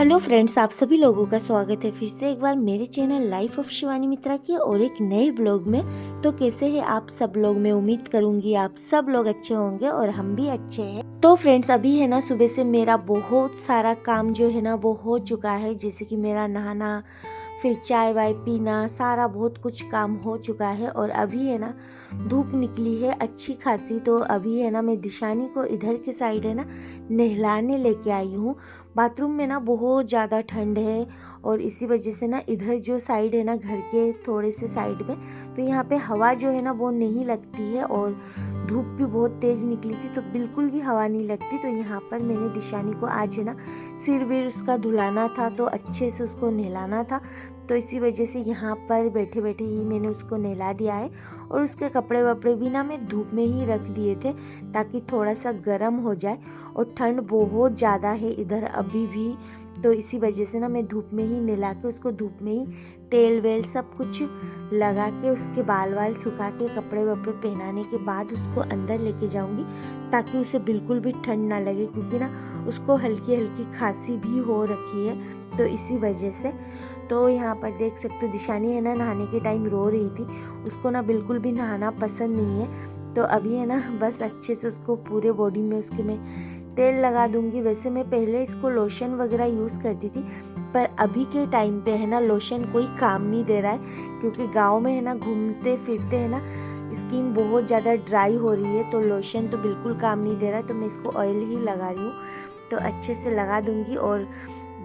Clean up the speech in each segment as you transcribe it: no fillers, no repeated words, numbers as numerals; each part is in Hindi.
हेलो फ्रेंड्स, आप सभी लोगों का स्वागत है फिर से एक बार मेरे चैनल लाइफ ऑफ शिवानी मित्रा के और एक नए ब्लॉग में। तो कैसे हैं आप सब लोग? मैं उम्मीद करूंगी आप सब लोग अच्छे होंगे और हम भी अच्छे हैं। तो फ्रेंड्स, अभी है ना सुबह से मेरा बहुत सारा काम जो है ना वो हो चुका है। जैसे कि मेरा नहाना, फिर चाय वाय पीना, सारा बहुत कुछ काम हो चुका है। और अभी है ना धूप निकली है अच्छी खासी। तो अभी है ना मैं दिशानी को इधर के साइड है ना नहलाने लेके आई हूँ। बाथरूम में ना बहुत ज़्यादा ठंड है और इसी वजह से ना इधर जो साइड है ना घर के थोड़े से साइड में, तो यहाँ पे हवा जो है ना वो नहीं लगती है और धूप भी बहुत तेज़ निकली थी तो बिल्कुल भी हवा नहीं लगती। तो यहाँ पर मैंने दिशानी को आज है ना सिर वीर उसका धुलाना था तो अच्छे से उसको नहलाना था। तो इसी वजह से यहाँ पर बैठे बैठे ही मैंने उसको नहला दिया है। और उसके कपड़े वपड़े भी ना मैं धूप में ही रख दिए थे ताकि थोड़ा सा गर्म हो जाए। और ठंड बहुत ज़्यादा है इधर अभी भी, तो इसी वजह से ना मैं धूप में ही नहला के उसको धूप में ही तेल वेल सब कुछ लगा के उसके बाल वाल सुखा के कपड़े वपड़े पहनाने के बाद उसको अंदर लेके जाऊंगी ताकि उसे बिल्कुल भी ठंड ना लगे, क्योंकि ना उसको हल्की हल्की खांसी भी हो रखी है। तो इसी वजह से तो यहाँ पर देख सकते हो दिशानी है ना नहाने के टाइम रो रही थी। उसको ना बिल्कुल भी नहाना पसंद नहीं है। तो अभी है ना बस अच्छे से उसको पूरे बॉडी में उसके मैं तेल लगा दूंगी। वैसे मैं पहले इसको लोशन वगैरह यूज़ करती थी, पर अभी के टाइम पे है ना लोशन कोई काम नहीं दे रहा है, क्योंकि गांव में है ना घूमते फिरते है ना स्किन बहुत ज़्यादा ड्राई हो रही है। तो लोशन तो बिल्कुल काम नहीं दे रहा है, तो मैं इसको ऑयल ही लगा रही हूँ। तो अच्छे से लगा दूंगी। और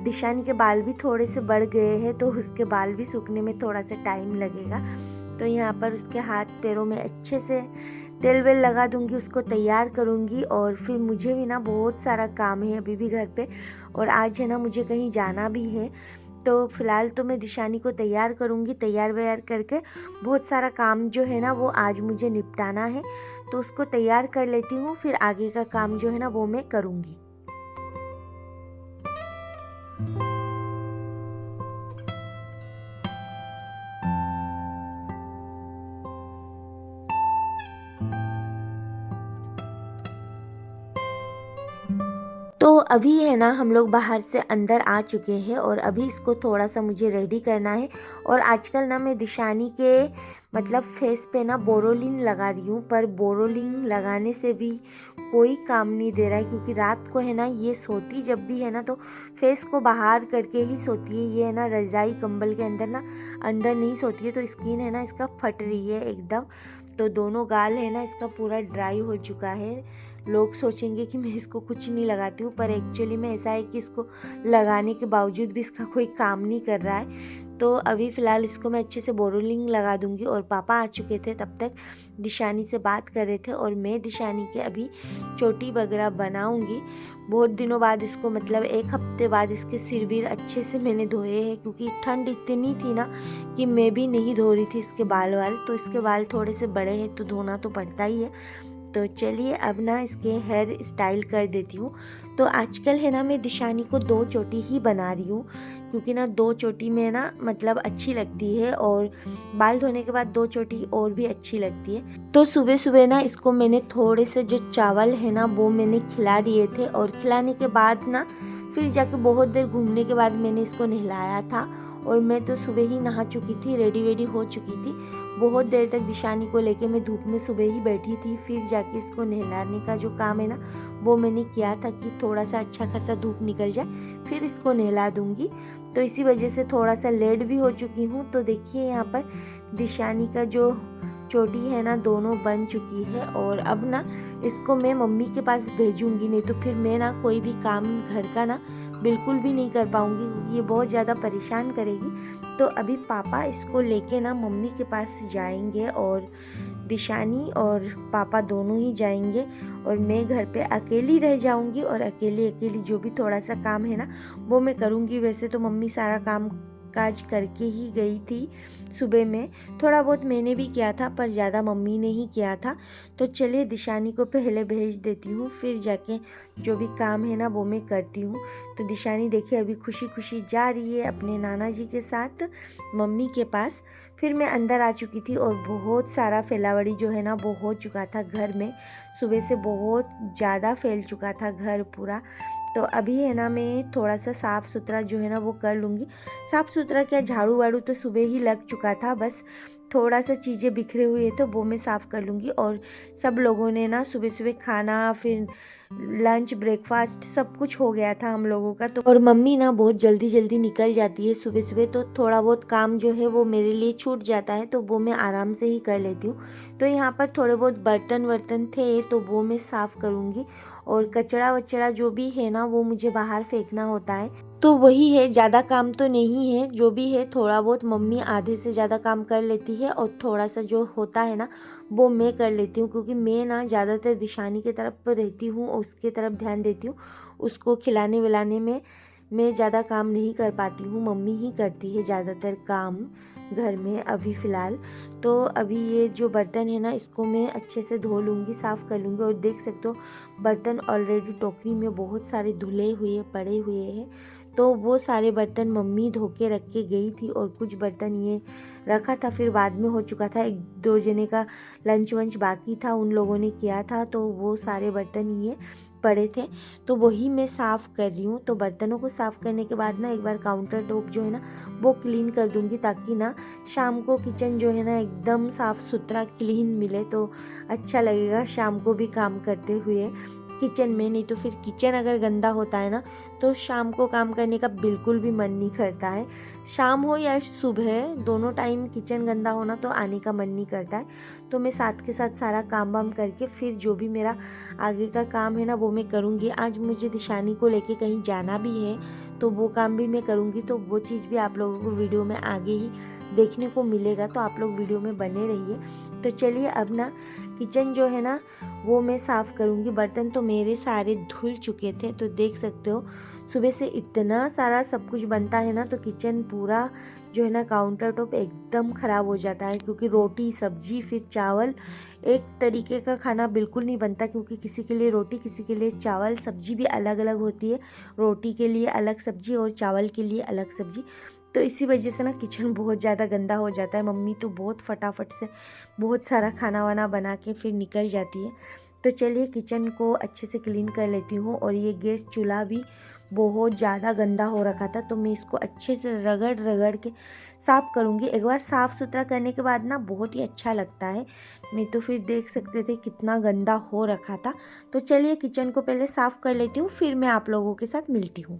दिशानी के बाल भी थोड़े से बढ़ गए हैं तो उसके बाल भी सूखने में थोड़ा सा टाइम लगेगा। तो यहाँ पर उसके हाथ पैरों में अच्छे से तेल वेल लगा दूंगी, उसको तैयार करूंगी। और फिर मुझे भी ना बहुत सारा काम है अभी भी घर पे, और आज है ना मुझे कहीं जाना भी है। तो फिलहाल तो मैं दिशानी को तैयार करूंगी, तैयार व्यार करके बहुत सारा काम जो है ना वो आज मुझे निपटाना है, तो उसको तैयार कर लेती हूँ। फिर आगे का काम जो है ना वो मैं करूँगी। तो अभी है ना हम लोग बाहर से अंदर आ चुके हैं और अभी इसको थोड़ा सा मुझे रेडी करना है। और आजकल ना मैं दिशानी के मतलब फेस पे ना बोरोलिन लगा रही हूँ, पर बोरोलिन लगाने से भी कोई काम नहीं दे रहा है, क्योंकि रात को है ना ये सोती जब भी है ना तो फेस को बाहर करके ही सोती है। ये है ना रजाई कंबल के अंदर ना अंदर नहीं सोती है। तो स्किन है ना इसका फट रही है एकदम। तो दोनों गाल है ना इसका पूरा ड्राई हो चुका है। लोग सोचेंगे कि मैं इसको कुछ नहीं लगाती हूँ, पर एक्चुअली में ऐसा है कि इसको लगाने के बावजूद भी इसका कोई काम नहीं कर रहा है। तो अभी फ़िलहाल इसको मैं अच्छे से बोरोलिंग लगा दूंगी। और पापा आ चुके थे, तब तक दिशानी से बात कर रहे थे और मैं दिशानी के अभी चोटी वगैरह बनाऊंगी। बहुत दिनों बाद इसको मतलब एक हफ्ते बाद इसके सिर वीर अच्छे से मैंने धोए हैं, क्योंकि ठंड इतनी थी ना कि मैं भी नहीं धो रही थी इसके बाल वाल। तो इसके बाल थोड़े से बड़े हैं तो धोना तो पड़ता ही है। तो चलिए अब ना इसके हेयर स्टाइल कर देती हूँ। तो आजकल है ना मैं दिशानी को 2 चोटी ही बना रही हूँ, क्योंकि ना 2 चोटी में ना मतलब अच्छी लगती है और बाल धोने के बाद 2 चोटी और भी अच्छी लगती है। तो सुबह सुबह ना इसको मैंने थोड़े से जो चावल है ना वो मैंने खिला दिए थे, और खिलाने के बाद ना फिर जाके बहुत देर घूमने के बाद मैंने इसको नहलाया था। और मैं तो सुबह ही नहा चुकी थी, रेडी वेडी हो चुकी थी। बहुत देर तक दिशानी को लेके मैं धूप में सुबह ही बैठी थी। फिर जाके इसको नहलाने का जो काम है ना वो मैंने किया था कि थोड़ा सा अच्छा खासा धूप निकल जाए फिर इसको नहला दूंगी। तो इसी वजह से थोड़ा सा लेट भी हो चुकी हूँ। तो देखिए यहाँ पर दिशानी का जो चोटी है ना दोनों बन चुकी है। और अब ना इसको मैं मम्मी के पास भेजूंगी, नहीं तो फिर मैं ना कोई भी काम घर का ना बिल्कुल भी नहीं कर पाऊंगी, क्योंकि ये बहुत ज़्यादा परेशान करेगी। तो अभी पापा इसको लेके ना मम्मी के पास जाएंगे और दिशानी और पापा दोनों ही जाएंगे, और मैं घर पे अकेली रह जाऊंगी। और अकेली अकेली जो भी थोड़ा सा काम है ना वो मैं करूंगी। वैसे तो मम्मी सारा काम काज करके ही गई थी सुबह में, थोड़ा बहुत मैंने भी किया था पर ज़्यादा मम्मी ने ही किया था। तो चलिए दिशानी को पहले भेज देती हूँ, फिर जाके जो भी काम है ना वो मैं करती हूँ। तो दिशानी देखिए अभी खुशी खुशी जा रही है अपने नाना जी के साथ मम्मी के पास। फिर मैं अंदर आ चुकी थी और बहुत सारा फैलावड़ी जो है ना वो हो चुका था घर में। सुबह से बहुत ज़्यादा फैल चुका था घर पूरा। तो अभी है ना मैं थोड़ा सा साफ़ सुथरा जो है ना वो कर लूँगी। साफ़ सुथरा क्या, झाड़ू वाड़ू तो सुबह ही लग चुका था, बस थोड़ा सा चीज़ें बिखरे हुए तो वो मैं साफ़ कर लूँगी। और सब लोगों ने ना सुबह सुबह खाना, फिर लंच, ब्रेकफास्ट सब कुछ हो गया था हम लोगों का। तो और मम्मी ना बहुत जल्दी जल्दी निकल जाती है सुबह सुबह, तो थोड़ा बहुत काम जो है वो मेरे लिए छूट जाता है, तो वो मैं आराम से ही कर लेती हूँ। तो यहाँ पर थोड़े बहुत बर्तन वर्तन थे तो वो मैं साफ़ करूँगी, और कचरा वचड़ा जो भी है ना वो मुझे बाहर फेंकना होता है। तो वही है, ज़्यादा काम तो नहीं है, जो भी है थोड़ा बहुत मम्मी आधे से ज़्यादा काम कर लेती है, और थोड़ा सा जो होता है ना वो मैं कर लेती हूँ, क्योंकि मैं ना ज़्यादातर दिशानी की तरफ रहती हूँ, उसके तरफ ध्यान देती हूँ। उसको खिलाने विलाने में मैं ज़्यादा काम नहीं कर पाती हूँ, मम्मी ही करती है ज़्यादातर काम घर में अभी फ़िलहाल। तो अभी ये जो बर्तन है ना इसको मैं अच्छे से धो लूँगी, साफ़ कर लूँगी। और देख सकते हो बर्तन ऑलरेडी टोकरी में बहुत सारे धुले हुए पड़े हुए हैं, तो वो सारे बर्तन मम्मी धो के रख के गई थी, और कुछ बर्तन ये रखा था फिर बाद में हो चुका था। एक दो जने का लंच वंच बाकी था, उन लोगों ने किया था, तो वो सारे बर्तन ये पड़े थे, तो वही मैं साफ़ कर रही हूँ। तो बर्तनों को साफ़ करने के बाद ना एक बार काउंटर टॉप जो है ना वो क्लीन कर दूँगी, ताकि ना शाम को किचन जो है ना एकदम साफ़ सुथरा क्लीन मिले, तो अच्छा लगेगा शाम को भी काम करते हुए किचन में। नहीं तो फिर किचन अगर गंदा होता है ना तो शाम को काम करने का बिल्कुल भी मन नहीं करता है। शाम हो या सुबह, दोनों टाइम किचन गंदा होना तो आने का मन नहीं करता है। तो मैं साथ के साथ सारा काम वाम करके फिर जो भी मेरा आगे का काम है ना वो मैं करूँगी। आज मुझे दिशानी को लेके कहीं जाना भी है, तो वो काम भी मैं करूँगी, तो वो चीज़ भी आप लोगों को वीडियो में आगे ही देखने को मिलेगा, तो आप लोग वीडियो में बने रहिए। तो चलिए अब ना किचन जो है ना वो मैं साफ़ करूँगी। बर्तन तो मेरे सारे धुल चुके थे, तो देख सकते हो सुबह से इतना सारा सब कुछ बनता है ना, तो किचन पूरा जो है ना काउंटर टॉप एकदम ख़राब हो जाता है, क्योंकि रोटी सब्जी फिर चावल एक तरीके का खाना बिल्कुल नहीं बनता, क्योंकि किसी के लिए रोटी, किसी के लिए चावल, सब्जी भी अलग अलग होती है, रोटी के लिए अलग सब्जी और चावल के लिए अलग सब्जी। तो इसी वजह से ना किचन बहुत ज़्यादा गंदा हो जाता है। मम्मी तो बहुत फटाफट से बहुत सारा खाना वाना बना के फिर निकल जाती है। तो चलिए किचन को अच्छे से क्लीन कर लेती हूँ। और ये गैस चूल्हा भी बहुत ज़्यादा गंदा हो रखा था, तो मैं इसको अच्छे से रगड़ रगड़ के साफ़ करूँगी। एक बार साफ़ सुथरा करने के बाद ना बहुत ही अच्छा लगता है, नहीं तो फिर देख सकते थे कितना गंदा हो रखा था। तो चलिए किचन को पहले साफ़ कर लेती हूँ, फिर मैं आप लोगों के साथ मिलती हूँ।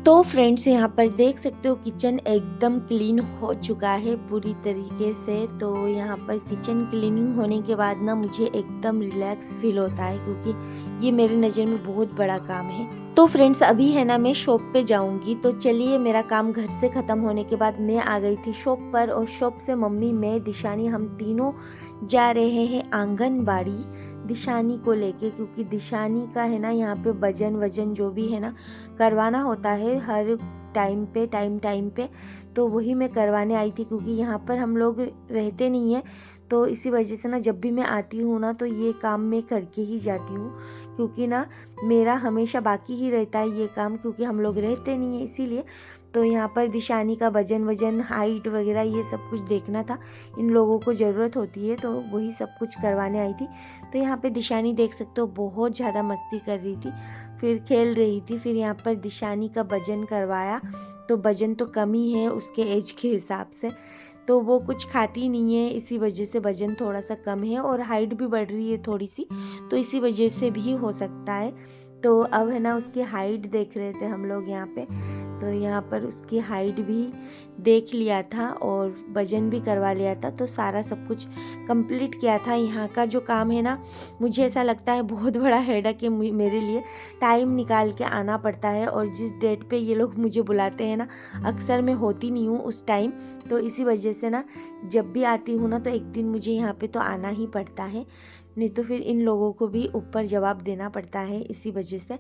तो फ्रेंड्स यहाँ पर देख सकते हो किचन एकदम क्लीन हो चुका है पूरी तरीके से। तो यहाँ पर किचन क्लीनिंग होने के बाद ना मुझे एकदम रिलैक्स फील होता है, क्योंकि ये मेरे नज़र में बहुत बड़ा काम है। तो फ्रेंड्स अभी है ना मैं शॉप पे जाऊंगी, तो चलिए मेरा काम घर से ख़त्म होने के बाद मैं आ गई थी शॉप पर, और शॉप से मम्मी, मैं, दिशानी, हम तीनों जा रहे हैं आंगनबाड़ी दिशानी को लेके, क्योंकि दिशानी का है ना यहाँ पे वजन जो भी है ना करवाना होता है हर टाइम पे, तो वही मैं करवाने आई थी, क्योंकि यहाँ पर हम लोग रहते नहीं हैं, तो इसी वजह से ना जब भी मैं आती हूँ ना तो ये काम मैं करके ही जाती हूँ, क्योंकि ना मेरा हमेशा बाकी ही रहता है ये काम, क्योंकि हम लोग रहते नहीं हैं इसीलिए। तो यहाँ पर दिशानी का वजन हाइट वगैरह ये सब कुछ देखना था, इन लोगों को ज़रूरत होती है तो वही सब कुछ करवाने आई थी। तो यहाँ पे दिशानी देख सकते हो बहुत ज़्यादा मस्ती कर रही थी, फिर खेल रही थी। फिर यहाँ पर दिशानी का वजन करवाया, तो वजन तो कम ही है उसके एज के हिसाब से, तो वो कुछ खाती नहीं है, इसी वजह से वज़न थोड़ा सा कम है और हाइट भी बढ़ रही है थोड़ी सी, तो इसी वजह से भी हो सकता है। तो अब है ना उसकी हाइट देख रहे थे हम लोग यहाँ पे, तो यहाँ पर उसकी हाइट भी देख लिया था और वज़न भी करवा लिया था, तो सारा सब कुछ कंप्लीट किया था। यहाँ का जो काम है ना, मुझे ऐसा लगता है बहुत बड़ा हेडेक है मेरे लिए, टाइम निकाल के आना पड़ता है, और जिस डेट पे ये लोग मुझे बुलाते हैं ना, अक्सर मैं होती नहीं हूँ उस टाइम, तो इसी वजह से ना जब भी आती हूँ ना तो एक दिन मुझे यहाँ पे तो आना ही पड़ता है, नहीं तो फिर इन लोगों को भी ऊपर जवाब देना पड़ता है, इसी वजह से।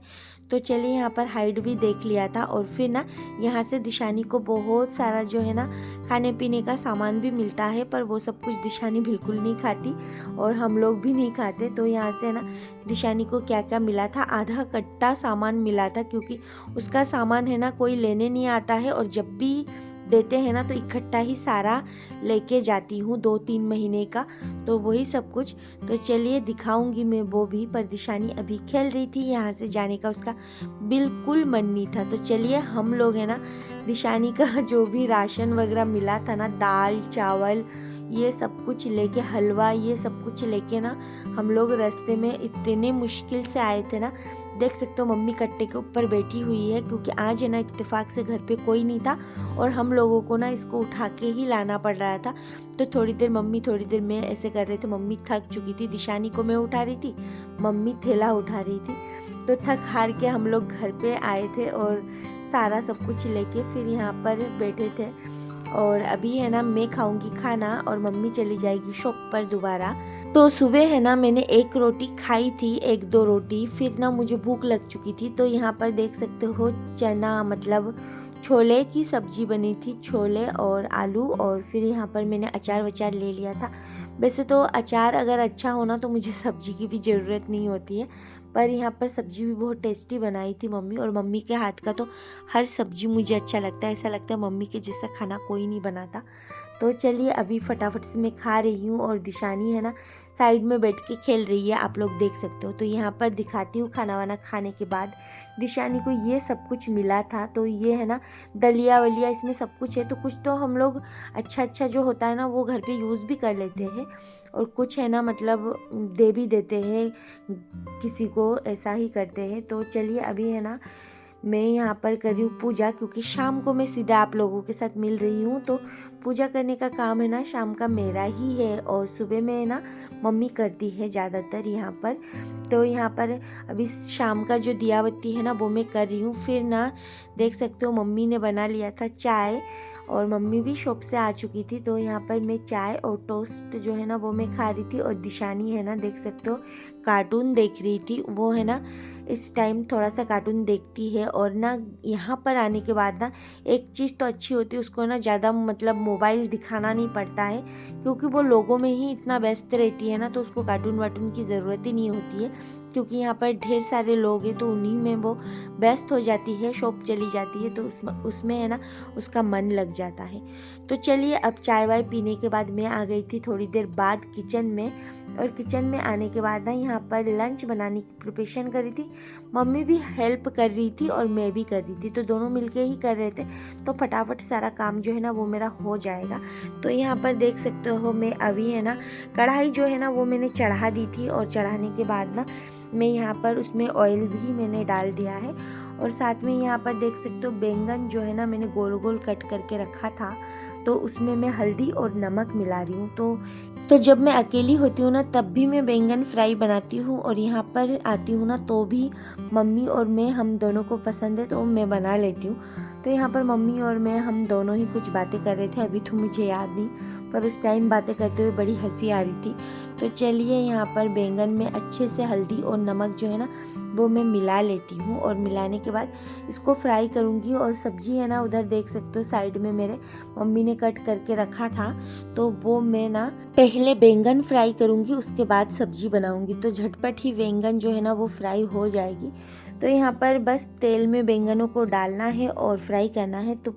तो चलिए यहाँ पर हाइट भी देख लिया था, और फिर ना यहाँ से दिशानी को बहुत सारा जो है ना खाने पीने का सामान भी मिलता है, पर वो सब कुछ दिशानी बिल्कुल नहीं खाती और हम लोग भी नहीं खाते। तो यहाँ से ना दिशानी को क्या क्या मिला था, आधा कट्टा सामान मिला था, क्योंकि उसका सामान है ना कोई लेने नहीं आता है, और जब भी देते हैं ना तो इकट्ठा ही सारा लेके जाती हूँ 2-3 महीने का, तो वही सब कुछ। तो चलिए दिखाऊंगी मैं वो भी, पर दिशानी अभी खेल रही थी, यहाँ से जाने का उसका बिल्कुल मन नहीं था। तो चलिए हम लोग है ना दिशानी का जो भी राशन वगैरह मिला था ना, दाल चावल ये सब कुछ लेके, हलवा ये सब कुछ लेके ना हम लोग रास्ते में इतने मुश्किल से आए थे ना। देख सकते हो मम्मी कट्टे के ऊपर बैठी हुई है, क्योंकि आज है ना इत्तेफाक से घर पे कोई नहीं था और हम लोगों को ना इसको उठा के ही लाना पड़ रहा था। तो थोड़ी देर मम्मी थोड़ी देर मैं ऐसे कर रहे थे, मम्मी थक चुकी थी, दिशानी को मैं उठा रही थी, मम्मी थैला उठा रही थी। तो थक हार के हम लोग घर पे आए थे और सारा सब कुछ लेके फिर यहाँ पर बैठे थे। और अभी है ना मैं खाऊंगी खाना और मम्मी चली जाएगी शॉप पर दोबारा। तो सुबह है ना मैंने 1 रोटी खाई थी, 1-2 रोटी, फिर ना मुझे भूख लग चुकी थी। तो यहाँ पर देख सकते हो चना मतलब छोले की सब्जी बनी थी, छोले और आलू, और फिर यहाँ पर मैंने अचार वचार ले लिया था। वैसे तो अचार अगर अच्छा हो ना तो मुझे सब्जी की भी ज़रूरत नहीं होती है, पर यहाँ पर सब्जी भी बहुत टेस्टी बनाई थी मम्मी, और मम्मी के हाथ का तो हर सब्जी मुझे अच्छा लगता है, ऐसा लगता है मम्मी के जैसा खाना कोई नहीं बनाता। तो चलिए अभी फटाफट से मैं खा रही हूँ, और दिशानी है ना साइड में बैठ के खेल रही है, आप लोग देख सकते हो। तो यहाँ पर दिखाती हूँ खाना वाना खाने के बाद दिशानी को ये सब कुछ मिला था। तो ये है ना दलिया वलिया इसमें सब कुछ है, तो कुछ तो हम लोग अच्छा जो होता है ना वो घर पे यूज़ भी कर लेते हैं, और कुछ है ना मतलब दे भी देते हैं किसी को, ऐसा ही करते हैं। तो चलिए अभी है ना मैं यहाँ पर कर रही हूँ पूजा, क्योंकि शाम को मैं सीधा आप लोगों के साथ मिल रही हूँ। तो पूजा करने का काम है ना शाम का मेरा ही है, और सुबह में है ना मम्मी करती है ज़्यादातर यहाँ पर। तो यहाँ पर अभी शाम का जो दिया बत्ती है ना वो मैं कर रही हूँ। फिर ना देख सकते हो मम्मी ने बना लिया था चाय, और मम्मी भी शॉप से आ चुकी थी। तो यहाँ पर मैं चाय और टोस्ट जो है ना वो मैं खा रही थी, और दिशानी है ना देख सकते हो कार्टून देख रही थी। वो है ना इस टाइम थोड़ा सा कार्टून देखती है, और ना यहाँ पर आने के बाद ना एक चीज़ तो अच्छी होती है, उसको ना ज़्यादा मतलब मोबाइल दिखाना नहीं पड़ता है, क्योंकि वो लोगों में ही इतना व्यस्त रहती है ना, तो उसको कार्टून वार्टून की ज़रूरत ही नहीं होती है, क्योंकि यहाँ पर ढेर सारे लोग हैं तो उन्हीं में वो व्यस्त हो जाती है, शॉप चली जाती है, तो उसमें है ना उसका मन लग जाता है। तो चलिए अब चाय वाय पीने के बाद मैं आ गई थी थोड़ी देर बाद किचन में, और किचन में आने के बाद ना यहाँ पर लंच बनाने की प्रिपरेशन कर रही थी। मम्मी भी हेल्प कर रही थी और मैं भी कर रही थी, तो दोनों मिलके ही कर रहे थे, तो फटाफट सारा काम जो है ना वो मेरा हो जाएगा। तो यहाँ पर देख सकते हो मैं अभी है ना कढ़ाई जो है ना वो मैंने चढ़ा दी थी, और चढ़ाने के बाद ना मैं यहाँ पर उसमें ऑयल भी मैंने डाल दिया है, और साथ में यहाँ पर देख सकते हो बैंगन जो है ना मैंने गोल गोल कट करके रखा था, तो उसमें मैं हल्दी और नमक मिला रही हूँ। तो जब मैं अकेली होती हूँ ना तब भी मैं बैंगन फ्राई बनाती हूँ, और यहाँ पर आती हूँ ना तो भी मम्मी और मैं हम दोनों को पसंद है तो मैं बना लेती हूँ। तो यहाँ पर मम्मी और मैं हम दोनों ही कुछ बातें कर रहे थे, अभी तो मुझे याद नहीं, पर उस टाइम बातें करते हुए बड़ी हंसी आ रही थी। तो चलिए यहाँ पर बैंगन में अच्छे से हल्दी और नमक जो है ना वो मैं मिला लेती हूँ, और मिलाने के बाद इसको फ्राई करूँगी। और सब्जी है ना उधर देख सकते हो साइड में मेरे मम्मी ने कट करके रखा था, तो वो मैं ना पहले बैंगन फ्राई करूँगी, उसके बाद सब्जी बनाऊँगी। तो झटपट ही बैंगन जो है ना वो फ्राई हो जाएगी। तो यहाँ पर बस तेल में बैंगनों को डालना है और फ्राई करना है। तो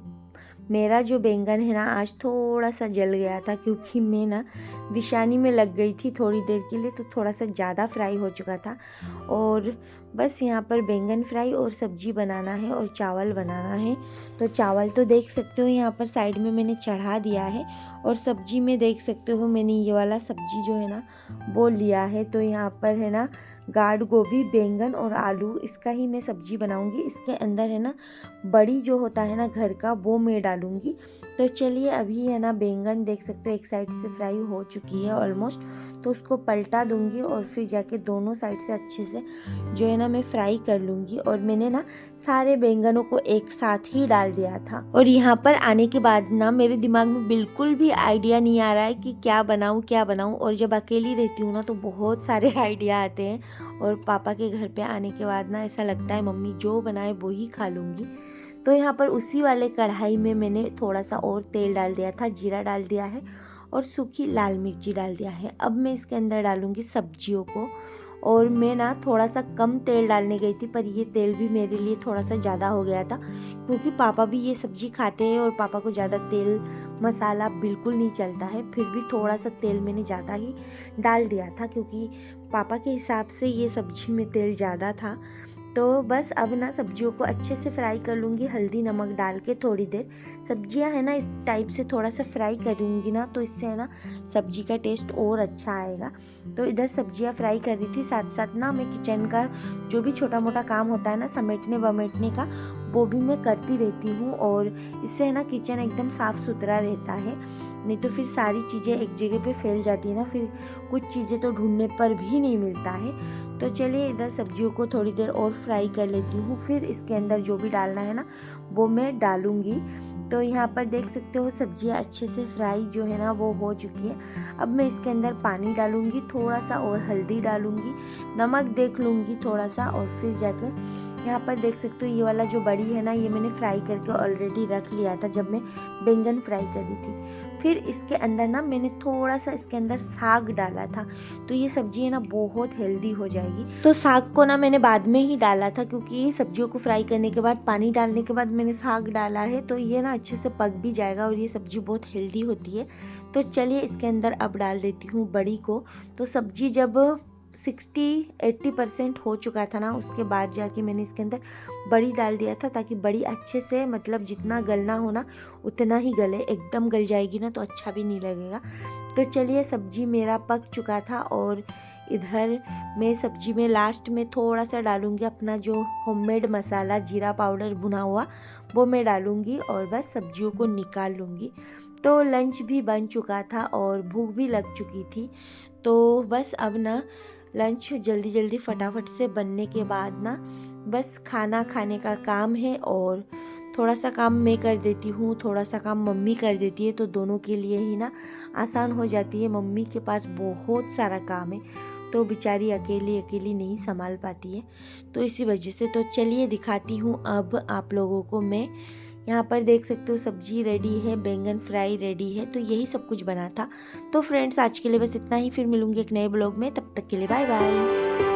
मेरा जो बैंगन है ना आज थोड़ा सा जल गया था, क्योंकि मैं ना दिशानी में लग गई थी थोड़ी देर के लिए, तो थोड़ा सा ज़्यादा फ्राई हो चुका था। और बस यहाँ पर बैंगन फ्राई और सब्जी बनाना है और चावल बनाना है। तो चावल तो देख सकते हो यहाँ पर साइड में मैंने चढ़ा दिया है, और सब्जी में देख सकते हो मैंने ये वाला सब्जी जो है ना वो लिया है। तो यहाँ पर है ना गाढ़ गोभी, बैंगन और आलू, इसका ही मैं सब्जी बनाऊंगी। इसके अंदर है ना बड़ी जो होता है ना घर का, वो मैं डालूंगी। तो चलिए अभी है ना बैंगन देख सकते हो एक साइड से फ्राई हो चुकी है ऑलमोस्ट, तो उसको पलटा दूंगी और फिर जाके दोनों साइड से अच्छे से जो है ना मैं फ्राई कर लूँगी। और मैंने ना सारे बैंगनों को एक साथ ही डाल दिया था। और यहाँ पर आने के बाद ना मेरे दिमाग में बिल्कुल भी आइडिया नहीं आ रहा है कि क्या बनाऊँ। और जब अकेली रहती हूँ ना तो बहुत सारे आइडिया आते हैं, और पापा के घर पे आने के बाद ना ऐसा लगता है मम्मी जो बनाए वो ही खा लूँगी। तो यहाँ पर उसी वाले कढ़ाई में मैंने थोड़ा सा और तेल डाल दिया था, जीरा डाल दिया है और सूखी लाल मिर्ची डाल दिया है। अब मैं इसके अंदर डालूँगी सब्जियों को। और मैं ना थोड़ा सा कम तेल डालने गई थी, पर ये तेल भी मेरे लिए थोड़ा सा ज़्यादा हो गया था, क्योंकि पापा भी ये सब्ज़ी खाते हैं और पापा को ज़्यादा तेल मसाला बिल्कुल नहीं चलता है। फिर भी थोड़ा सा तेल मैंने ज़्यादा ही डाल दिया था, क्योंकि पापा के हिसाब से ये सब्ज़ी में तेल ज़्यादा था। तो बस अब ना सब्जियों को अच्छे से फ्राई कर लूँगी, हल्दी नमक डाल के थोड़ी देर। सब्जियां है ना इस टाइप से थोड़ा सा फ्राई करूँगी ना, तो इससे है ना सब्जी का टेस्ट और अच्छा आएगा। तो इधर सब्जियां फ्राई कर रही थी, साथ साथ ना मैं किचन का जो भी छोटा मोटा काम होता है ना समेटने वमेटने का, वो भी मैं करती रहती हूँ। और इससे है ना किचन एकदम साफ़ सुथरा रहता है, नहीं तो फिर सारी चीज़ें एक जगह पे फैल जाती है ना, फिर कुछ चीज़ें तो ढूंढने पर भी नहीं मिलता है। तो चलिए इधर सब्जियों को थोड़ी देर और फ्राई कर लेती हूँ, फिर इसके अंदर जो भी डालना है ना वो मैं डालूँगी। तो यहाँ पर देख सकते हो सब्जियाँ अच्छे से फ्राई जो है ना वो हो चुकी है। अब मैं इसके अंदर पानी डालूँगी, थोड़ा सा और हल्दी डालूँगी, नमक देख लूँगी थोड़ा सा, और फिर जाकर यहाँ पर देख सकते हो ये वाला जो बड़ी है ना ये मैंने फ्राई करके ऑलरेडी रख लिया था जब मैं बैंगन फ्राई कर रही थी। फिर इसके अंदर ना मैंने थोड़ा सा इसके अंदर साग डाला था, तो ये सब्जी है ना बहुत हेल्दी हो जाएगी। तो साग को ना मैंने बाद में ही डाला था, क्योंकि सब्जियों को फ्राई करने के बाद पानी डालने के बाद मैंने साग डाला है, तो ये ना अच्छे से पक भी जाएगा और ये सब्जी बहुत हेल्दी होती है। तो चलिए इसके अंदर अब डाल देती हूँ बड़ी को। तो सब्जी जब 60-80% हो चुका था ना, उसके बाद जाके मैंने इसके अंदर बड़ी डाल दिया था, ताकि बड़ी अच्छे से मतलब जितना गलना हो ना उतना ही गले। एकदम गल जाएगी ना तो अच्छा भी नहीं लगेगा। तो चलिए सब्जी मेरा पक चुका था, और इधर मैं सब्जी में लास्ट में थोड़ा सा डालूँगी अपना जो होममेड मसाला जीरा पाउडर भुना हुआ, वो मैं डालूँगी और बस सब्जियों को निकाल लूँगी। तो लंच भी बन चुका था और भूख भी लग चुकी थी। तो बस अब ना लंच जल्दी जल्दी फटाफट से बनने के बाद ना बस खाना खाने का काम है, और थोड़ा सा काम मैं कर देती हूँ, थोड़ा सा काम मम्मी कर देती है, तो दोनों के लिए ही ना आसान हो जाती है। मम्मी के पास बहुत सारा काम है, तो बेचारी अकेली अकेली नहीं संभाल पाती है, तो इसी वजह से। तो चलिए दिखाती हूँ अब आप लोगों को मैं। यहाँ पर देख सकते हो सब्जी रेडी है, बैंगन फ्राई रेडी है, तो यही सब कुछ बना था। तो फ्रेंड्स आज के लिए बस इतना ही, फिर मिलूंगी एक नए ब्लॉग में, तब तक के लिए बाय बाय।